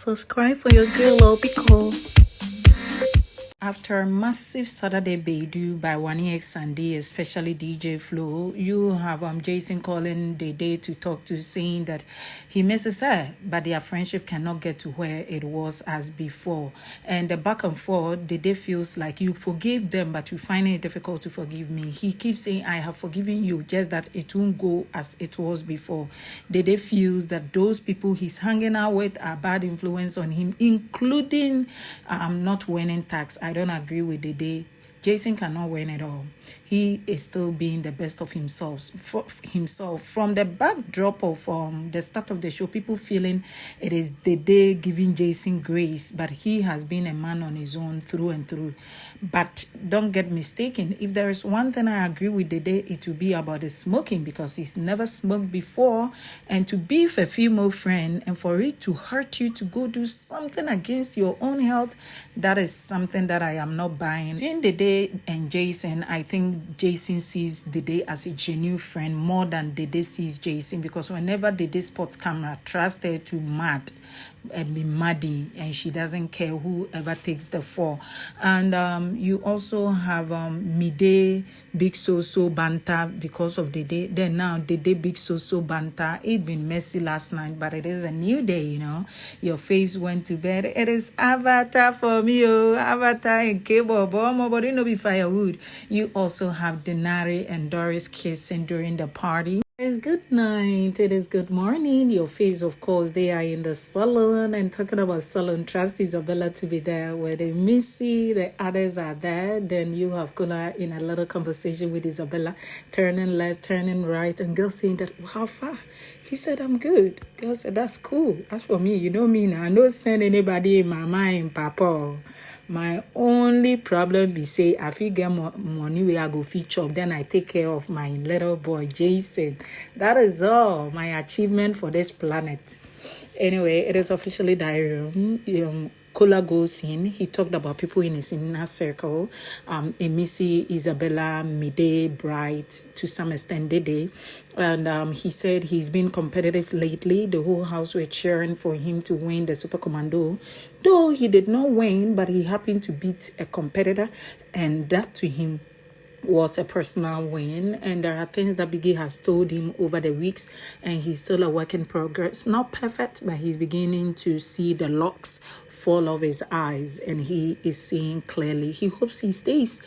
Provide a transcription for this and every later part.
Subscribe for your girl Obico. After a massive Saturday Bedu by 1EX and D, especially DJ Flo, you have Jason calling Dede to talk to, saying that he misses her, but their friendship cannot get to where it was as before. And the back and forth, Dede feels like you forgave them, but you find it difficult to forgive me. He keeps saying, I have forgiven you, just that it won't go as it was before. Dede feels that those people he's hanging out with are bad influence on him, including not winning tax. I don't agree with Dede. Jason cannot win it all. He is still being the best of himself. From the backdrop of the start of the show, people feeling it is Dede giving Jason grace, but he has been a man on his own through and through. But don't get mistaken. If there is one thing I agree with Dede, it will be about the smoking, because he's never smoked before. And to be with a female friend and for it to hurt you to go do something against your own health, that is something that I am not buying. Between Dede and Jason, I think Jason sees Dede as a genuine friend more than Dede sees Jason, because whenever Dede spots camera, trust her to mad and be muddy, and she doesn't care whoever takes the fall. And you also have Mide big so banter because of Dede. Then now Dede big so banter. It been messy last night, but it is a new day, you know. Your face went to bed. It is Avatar for me, oh, Avatar and cable bomb, but you know, be firewood. You also have Denari and Doris kissing during the party. It is good night. It is good morning. Your faves, of course, they are in the salon. And talking about salon, trust Isabella to be there. Where the Imisi, the others are there. Then you have Kola in a little conversation with Isabella, turning left, turning right, and girl saying that, how far? He said, I'm good. Girl said, that's cool. As for me, you know me now. I don't send anybody in my mind, Papa. My only problem be say, I fit get money where I go fit chop, then I take care of my little boy, Jason. That is all my achievement for this planet. Anyway, it is officially diary. Kola goes in. He talked about people in his inner circle. Imisi, Isabella, Mide, Bright, to some extent Dede. And he said he's been competitive lately. The whole house were cheering for him to win the Super Commando. Though he did not win, but he happened to beat a competitor. And that to him was a personal win, and there are things that Biggie has told him over the weeks, and he's still a work in progress. Not perfect, but he's beginning to see the locks fall off his eyes, and he is seeing clearly. He hopes he stays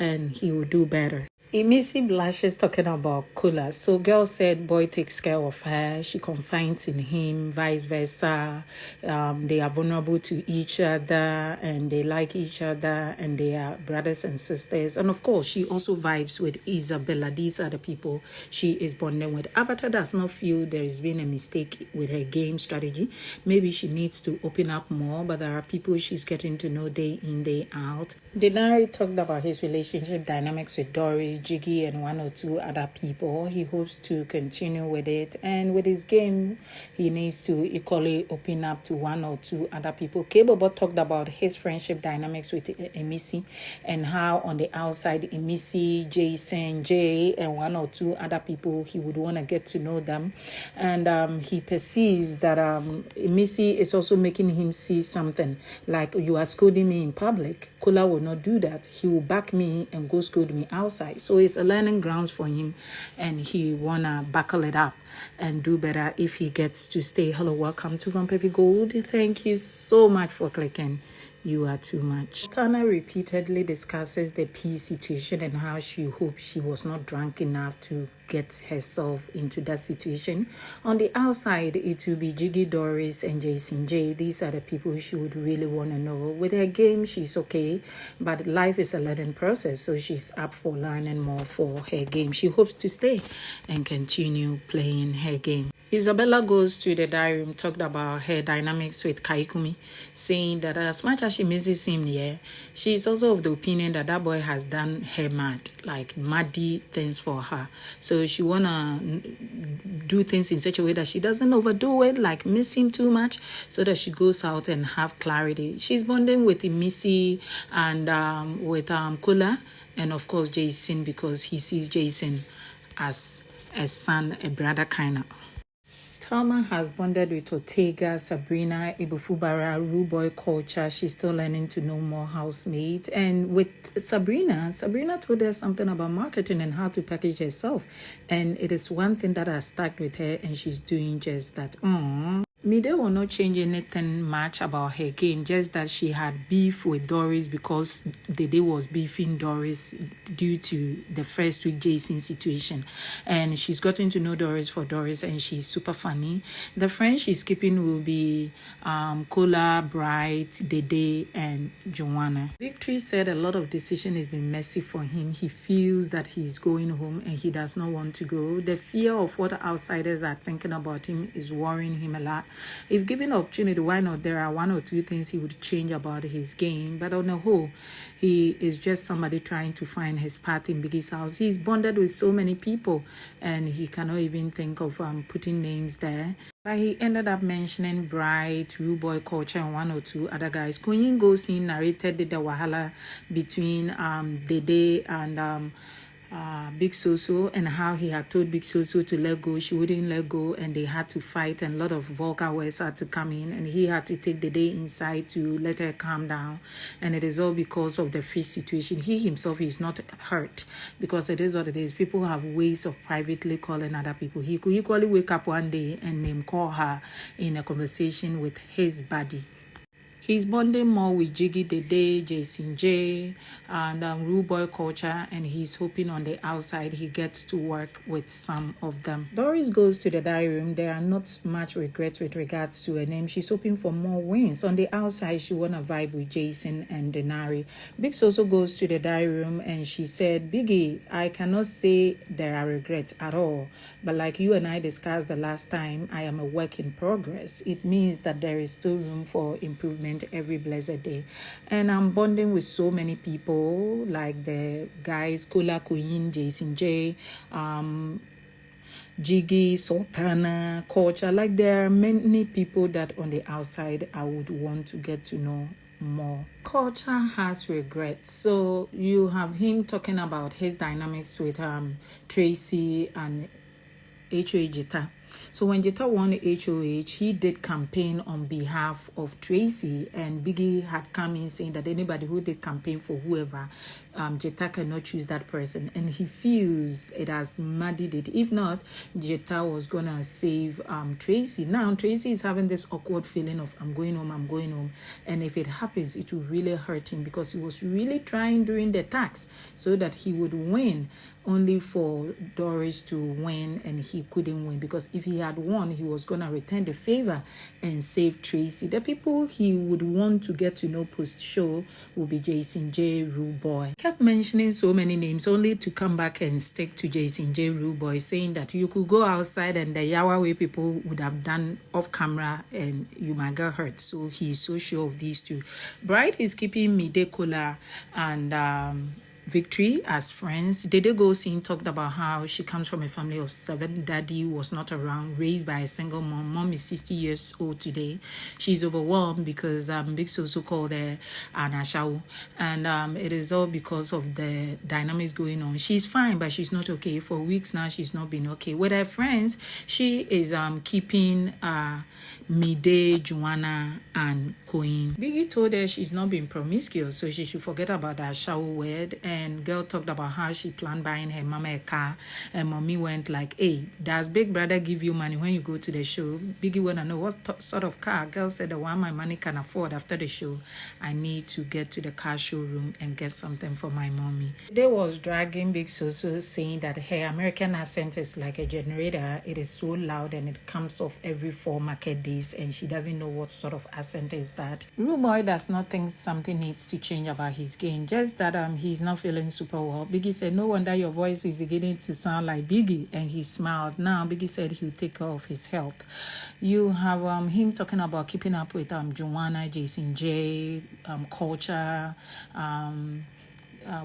and he will do better. Imisi blushes talking about Kola. So girl said boy takes care of her. She confides in him, vice versa. They are vulnerable to each other and they like each other and they are brothers and sisters. And of course, she also vibes with Isabella. These are the people she is bonding with. Avatar does not feel there has been a mistake with her game strategy. Maybe she needs to open up more, but there are people she's getting to know day in, day out. Denari talked about his relationship dynamics with Doris, Jiggy, and one or two other people. He hopes to continue with it, and with his game he needs to equally open up to one or two other people. Kebobo talked about his friendship dynamics with Imisi and how on the outside Imisi, Jason, Jay, and one or two other people he would want to get to know them. And he perceives that Imisi is also making him see something, like you are scolding me in public. Kola will not do that. He will back me and go scold me outside. So it's a learning grounds for him, and he wanna buckle it up and do better if he gets to stay. Hello, welcome to VanperpyGold. Thank you so much for clicking. You are too much. Tana repeatedly discusses the peace situation and how she hopes she was not drunk enough to get herself into that situation. On the outside, it will be Jiggy, Doris, and Jason J. These are the people she would really want to know. With her game, she's okay, but life is a learning process, so she's up for learning more for her game. She hopes to stay and continue playing her game. Isabella goes to the diary room, talked about her dynamics with Kaikumi, saying that as much as she misses him, she's also of the opinion that that boy has done her mad, like muddy things for her. So she wanna do things in such a way that she doesn't overdo it, like miss him too much, so that she goes out and have clarity. She's bonding with Imisi and with Kola, and of course Jason, because he sees Jason as a son, a brother kind of. Thelma has bonded with Ortega, Sabrina, Ibufubara, Ruboy culture. She's still learning to know more housemates. And with Sabrina told her something about marketing and how to package herself. And it is one thing that has stuck with her, and she's doing just that. Mide will not change anything much about her game, just that she had beef with Doris because Dede was beefing Doris due to the first week Jason situation. And she's gotten to know Doris for Doris, and she's super funny. The friends she's keeping will be Kola, Bright, Dede, and Joanna. Victory said a lot of decision has been messy for him. He feels that he's going home and he does not want to go. The fear of what outsiders are thinking about him is worrying him a lot. If given opportunity, why not? There are one or two things he would change about his game, but on the whole, he is just somebody trying to find his path in Biggie's house. He's bonded with so many people, and he cannot even think of putting names there. But he ended up mentioning Bright, Ruboy Culture, and one or two other guys. Kunyin Gosin narrated the wahala between Dede and Big Soso, and how he had told Big Soso to let go. She wouldn't let go, and they had to fight, and a lot of vulgar words had to come in, and he had to take the day inside to let her calm down. And it is all because of the fish situation. He himself is not hurt, because it is what it is. People have ways of privately calling other people. He could equally wake up one day and name call her in a conversation with his buddy. He's bonding more with Jiggy Dede, Jason J, and Ruboy culture, and he's hoping on the outside he gets to work with some of them. Doris goes to the diary room. There are not much regrets with regards to her name. She's hoping for more wins. On the outside, she want to vibe with Jason and Denari. Biggs also goes to the diary room, and she said, Biggie, I cannot say there are regrets at all, but like you and I discussed the last time, I am a work in progress. It means that there is still room for improvement every blessed day. And I'm bonding with so many people, like the guys Kola, Queen, Jason J, Jiggy, Sultana, Culture. Like there are many people that on the outside I would want to get to know more. Culture has regrets. So you have him talking about his dynamics with Tracy and HOH Zita. So when Zita won HOH, he did campaign on behalf of Tracy, and Biggie had come in saying that anybody who did campaign for whoever, Zita cannot choose that person, and he feels it has muddied it. If not, Zita was gonna save Tracy. Now Tracy is having this awkward feeling of I'm going home, and if it happens, it will really hurt him, because he was really trying during the tax so that he would win, only for Doris to win, and he couldn't win, because if he had won, he was gonna return the favor and save Tracy. The people he would want to get to know post-show will be Jason J, Ruboy. Kept mentioning so many names only to come back and stick to Jason J, Ruboy, saying that you could go outside and the Yawa way people would have done off camera and you might get hurt. So he's so sure of these two. Bright is keeping Single-Kola and Victory as friends. Dede goes in, talked about how she comes from a family of 7. Daddy was not around, raised by a single mom. Mom is 60 years old today. She's overwhelmed because Big Soso called her an Ashau, and it is all because of the dynamics going on. She's fine, but she's not okay. For weeks now, she's not been okay. With her friends, she is keeping Mide, Joanna, and Queen. Biggie told her she's not being promiscuous, so she should forget about that Ashau word. And girl talked about how she planned buying her mama a car, and mommy went like, hey, does Big Brother give you money when you go to the show? Biggie want to know what sort of car. Girl said, the one my money can afford after the show, I need to get to the car showroom and get something for my mommy. They was dragging Big Soso, saying that her American accent is like a generator. It is so loud and it comes off every 4 market days, and she doesn't know what sort of accent is that. Ruboy does not think something needs to change about his game, just that he's not feeling super well. Biggie said, no wonder your voice is beginning to sound like Biggie, and he smiled. Now Biggie said he'll take care of his health. You have him talking about keeping up with Joanna, Jason J, Culture,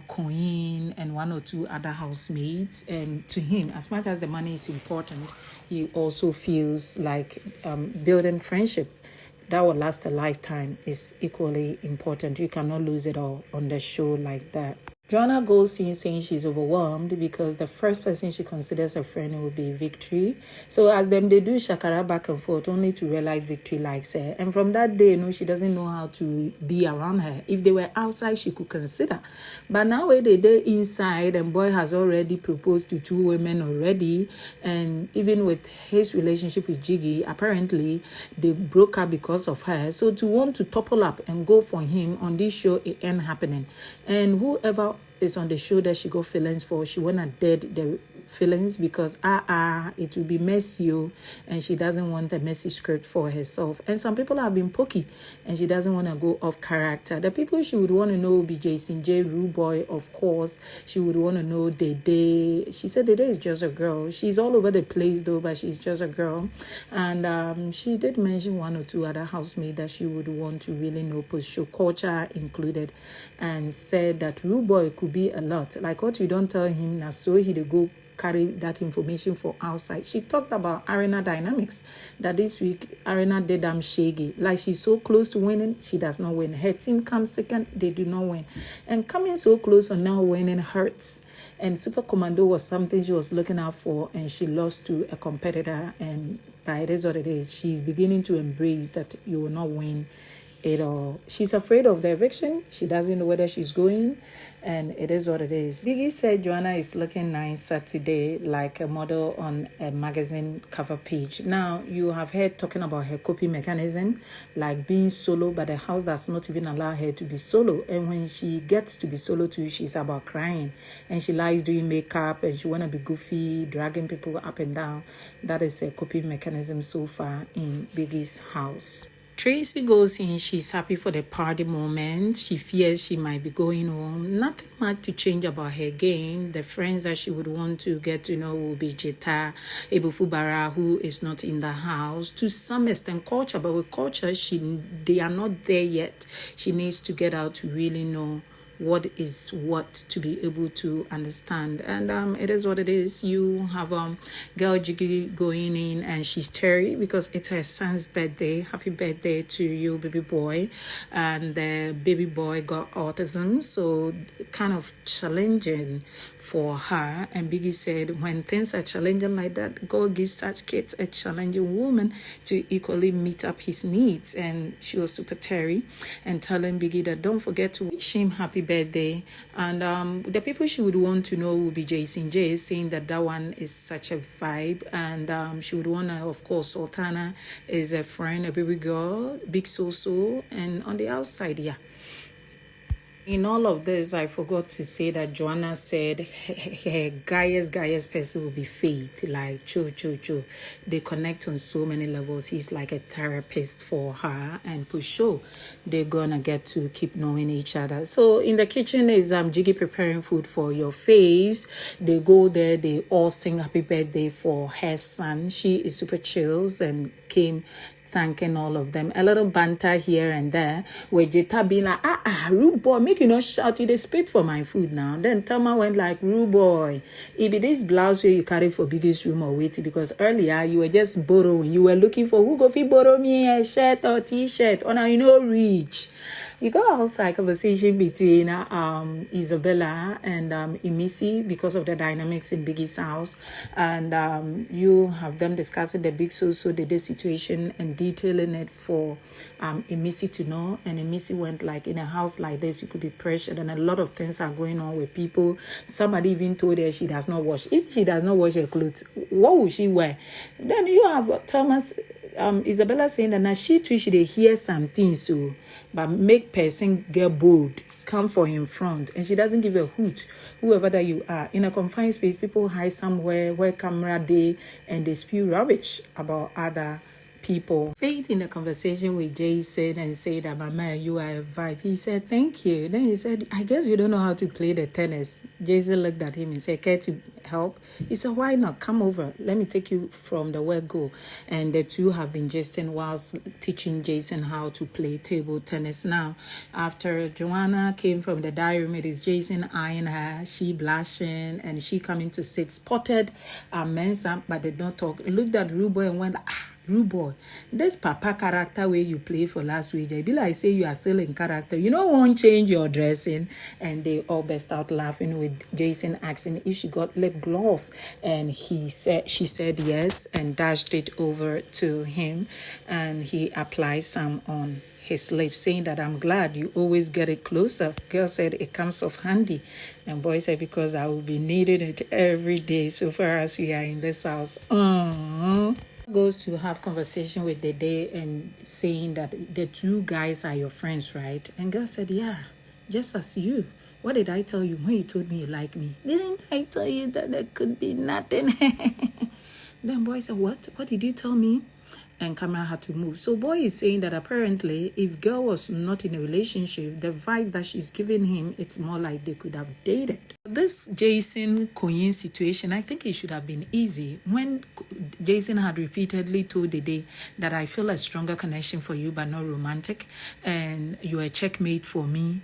Queen, and 1 or 2 other housemates. And to him, as much as the money is important, he also feels like building friendship that will last a lifetime is equally important. You cannot lose it all on the show like that. Joanna goes in saying she's overwhelmed because the first person she considers a friend will be Victory. So as them they do shakara back and forth, only to realize Victory likes her. And from that day, she doesn't know how to be around her. If they were outside, she could consider. But now when they're inside, and boy has already proposed to 2 women already, and even with his relationship with Jiggy, apparently they broke up because of her. So to want to topple up and go for him on this show, it ain't happening. And whoever is on the show that she got feelings for, she wanna dead the feelings because it will be messy, and she doesn't want a messy script for herself. And some people have been pokey and she doesn't want to go off character. The people she would want to know would be Jason J, Rude Boy, of course. She would want to know Dede. She said Dede is just a girl. She's all over the place though, but she's just a girl. And she did mention 1 or 2 other housemates that she would want to really know, post-show culture included, and said that Rude Boy could be a lot. Like what you don't tell him, now so he go carry that information for outside. She talked about arena dynamics, that this week Arena did shaggy. Like she's so close to winning, she does not win. Her team comes second, they do not win. And coming so close or now winning hurts. And Super Commando was something she was looking out for, and she lost to a competitor. And by it is what it is, she's beginning to embrace that you will not win it all. She's afraid of the eviction. She doesn't know whether she's going, and it is what it is. Biggie said Joanna is looking nicer today, like a model on a magazine cover page. Now, you have heard talking about her coping mechanism, like being solo, but the house does not even allow her to be solo. And when she gets to be solo too, she's about crying, and she likes doing makeup, and she want to be goofy, dragging people up and down. That is a coping mechanism so far in Biggie's house. Tracy goes in, she's happy for the party moment. She fears she might be going home. Nothing much to change about her game. The friends that she would want to get to know will be Zita, Ebufubara, who is not in the house. To some extent, Culture, but with Culture, they are not there yet. She needs to get out to really know what is what, to be able to understand. And it is what it is. You have girl Jiggy going in, and she's teary because it's her son's birthday. Happy birthday to you, baby boy. And the baby boy got autism, so kind of challenging for her. And Biggie said when things are challenging like that, God gives such kids a challenging woman to equally meet up his needs. And she was super teary and telling Biggie that don't forget to wish him happy birthday. And the people she would want to know will be Jason J, saying that one is such a vibe. And she would want to, of course, Sultana is a friend, a baby girl, Big So. And on the outside, yeah. In all of this, I forgot to say that Joanna said her guyest person will be Faith. Like, true. They connect on so many levels. He's like a therapist for her, and for sure, they're gonna get to keep knowing each other. So in the kitchen is Jiggy preparing food for your faves. They go there, they all sing happy birthday for her son. She is super chills and came thanking all of them. A little banter here and there, with Zita being like, Rude Boy, make you not shout, you they spit for my food now. Then Tama went like, Rude Boy, it be this blouse where you carry for biggest room or waiting, because earlier you were just borrowing. You were looking for who go fit borrow me a shirt or t-shirt, or now you know reach. You got outside conversation between Isabella and Imisi because of the dynamics in Biggie's house, and you have them discussing the big so Dede situation and detailing it for Imisi to know. And Imisi went like, in a house like this, you could be pressured, and a lot of things are going on with people. Somebody even told her she does not wash. If she does not wash her clothes, what will she wear? Then you have Thomas. Isabella saying that now she too should hear some things, so but make person get bold, come for in front, and she doesn't give a hoot. Whoever that you are in a confined space, people hide somewhere where camera day, and they spew rubbish about other people. Faith in a conversation with Jason and said that, Mama, you are a vibe. He said, thank you. Then he said, I guess you don't know how to play the tennis. Jason looked at him and said, care to help? He said, why not? Come over. Let me take you from the word go. And the two have been jesting whilst teaching Jason how to play table tennis. Now, after Joanna came from the diary room, it is Jason eyeing her, she blushing, and she coming to sit spotted Mensa, but did not talk. Looked at Rubo and went, rude boy. This papa character where you play for last week, I be like say you are still in character. You don't want to change your dressing. And they all burst out laughing with Jason asking if she got lip gloss. And she said yes and dashed it over to him. And he applied some on his lips, saying that I'm glad you always get it closer. Girl said it comes off handy. And boy said because I will be needing it every day so far as we are in this house. Goes to have conversation with Dede and saying that the two guys are your friends, right? And girl said, yeah, just as you. What did I tell you when you told me you like me? Didn't I tell you that there could be nothing? Then boy said, what? What did you tell me? And camera had to move. So boy is saying that apparently if girl was not in a relationship, the vibe that she's giving him, it's more like they could have dated. This Jason Koyin situation, I think it should have been easy. When Jason had repeatedly told Dede that I feel a stronger connection for you but not romantic, and you're a checkmate for me,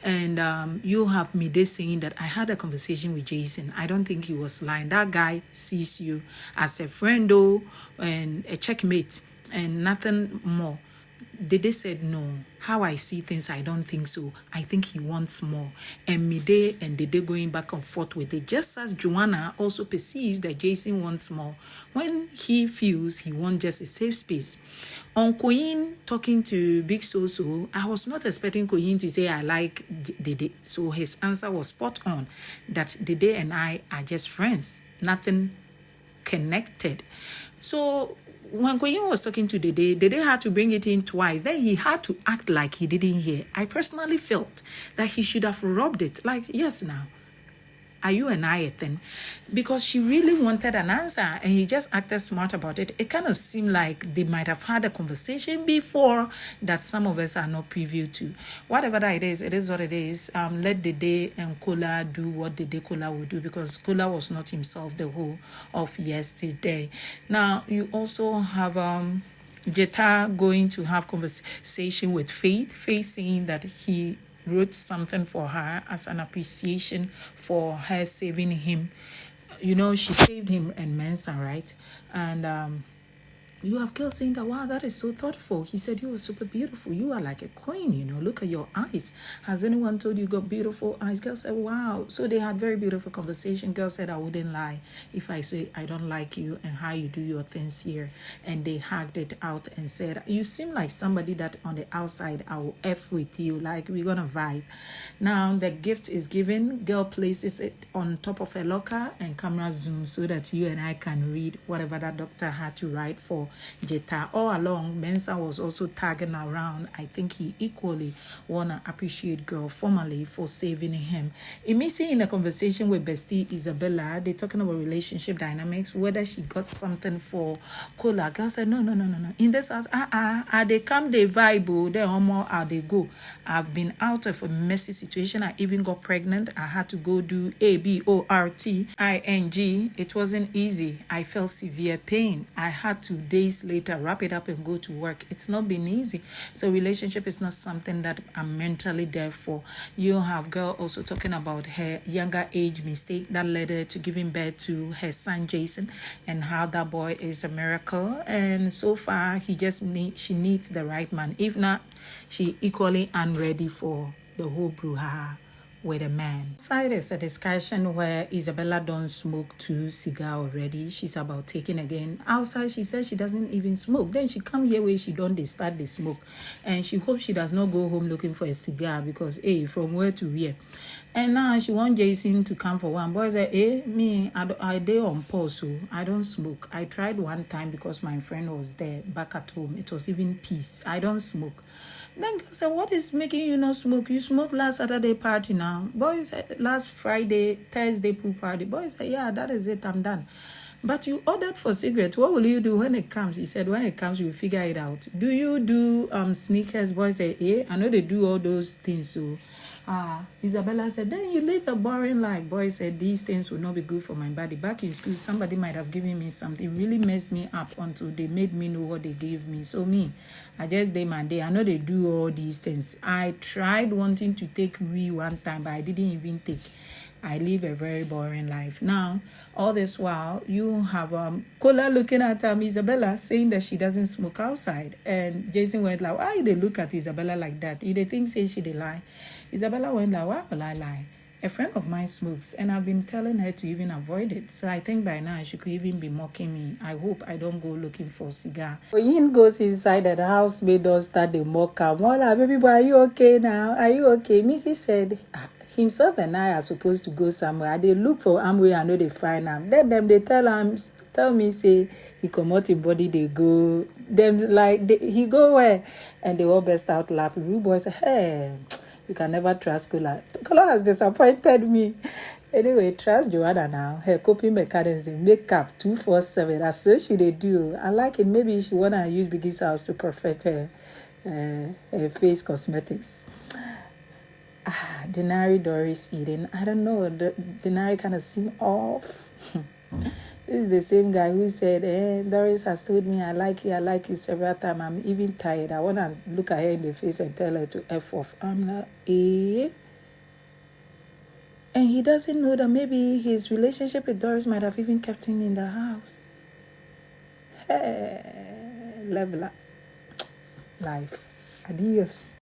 and you have Mide saying that I had a conversation with Jason. I don't think he was lying. That guy sees you as a friend though, and a checkmate and nothing more. Dede said no. How I see things, I don't think so. I think he wants more. And Mide and Dede going back and forth with it. Just as Joanna also perceives that Jason wants more. When he feels he wants just a safe space. On Koyin talking to Big Soso, I was not expecting Koyin to say I like Dede. So his answer was spot on. That Dede and I are just friends. Nothing connected. So when Koyin was talking to Dede, Dede had to bring it in twice. Then he had to act like he didn't hear. I personally felt that he should have rubbed it. Like, yes, now, are you and I a thing? Because she really wanted an answer and he just acted smart about it. It kind of seemed like they might have had a conversation before that some of us are not privy to. Whatever that it is what it is. Let Dede and Kola do what Dede Kola will do, because Kola was not himself the whole of yesterday. Now, you also have Zita going to have conversation with Faith. Faith saying that he wrote something for her as an appreciation for her saving him. You know, she saved him and Mensa, right? And you have girls saying that, wow, that is so thoughtful. He said you were super beautiful. You are like a queen, you know. Look at your eyes. Has anyone told you got beautiful eyes? Girl said, wow. So they had very beautiful conversation. Girl said, I wouldn't lie if I say I don't like you and how you do your things here. And they hugged it out and said, you seem like somebody that on the outside I will F with you. Like, we're going to vibe. Now, the gift is given. Girl places it on top of a locker and camera zooms so that you and I can read whatever that doctor had to write for Zita. All along, Mensa was also tagging around. I think he equally wanna appreciate girl formally for saving him. Imisi in a conversation with bestie Isabella, they talking about relationship dynamics, whether she got something for Kola. Girl said, no. In this house, they come, they vibe, they homo, they go. I've been out of a messy situation. I even got pregnant. I had to go do aborting. It wasn't easy. I felt severe pain. I had to days later wrap it up and go to work. It's not been easy. So relationship is not something that I'm mentally there for. You have girl also talking about her younger age mistake that led her to giving birth to her son Jason, and how that boy is a miracle. And so far she needs the right man. If not, she equally unready for the whole brouhaha with a man. Side is a discussion where Isabella don't smoke 2 cigars already. She's about taking again. Outside, she says she doesn't even smoke. Then she come here where she don't start the smoke. And she hopes she does not go home looking for a cigar because, from where to where? And now she want Jason to come for one. Boy said, me, I day on pause, so I don't smoke. I tried one time because my friend was there back at home. It was even peace. I don't smoke. Then girl said, what is making you not smoke? You smoked last Saturday party now. Boys said, last Friday, Thursday pool party. Boys said, yeah, that is it, I'm done. But you ordered for cigarette. What will you do when it comes? He said, when it comes, we'll figure it out. Do you do sneakers? Boys said, I know they do all those things, so Isabella said, then you live a boring life. Boy said, these things will not be good for my body. Back in school, somebody might have given me something. It really messed me up until they made me know what they gave me. So me, I just day my day. I know they do all these things. I tried wanting to take one time, but I didn't even take. I live a very boring life. Now, all this while, you have Kola looking at Isabella saying that she doesn't smoke outside. And Jason went like, why they look at Isabella like that? If they think say she they lie. Isabella went like, why will I lie? A friend of mine smokes, and I've been telling her to even avoid it. So I think by now she could even be mocking me. I hope I don't go looking for a cigar. When he goes inside and the housemaid does start the mock her. Mola, baby boy, are you okay now? Are you okay? Missy said, himself and I are supposed to go somewhere. They look for Amway, I know they find him. Let them, they tell me, say, he come out in body, they go. Them like, he go where? And they all burst out laughing. We boys say, hey, you can never trust Kola. Kola has disappointed me. Anyway, trust Joanna now. Her coping mechanism, makeup 247. That's so she they do. I like it. Maybe she wanna use Biggie's house to perfect her face cosmetics. Denari Doris Eden. I don't know. Denari kind of seem off. This is the same guy who said, Doris has told me I like you several times. I'm even tired. I want to look at her in the face and tell her to F off. I'm not, And he doesn't know that maybe his relationship with Doris might have even kept him in the house. Hey, level up. Life. Adios.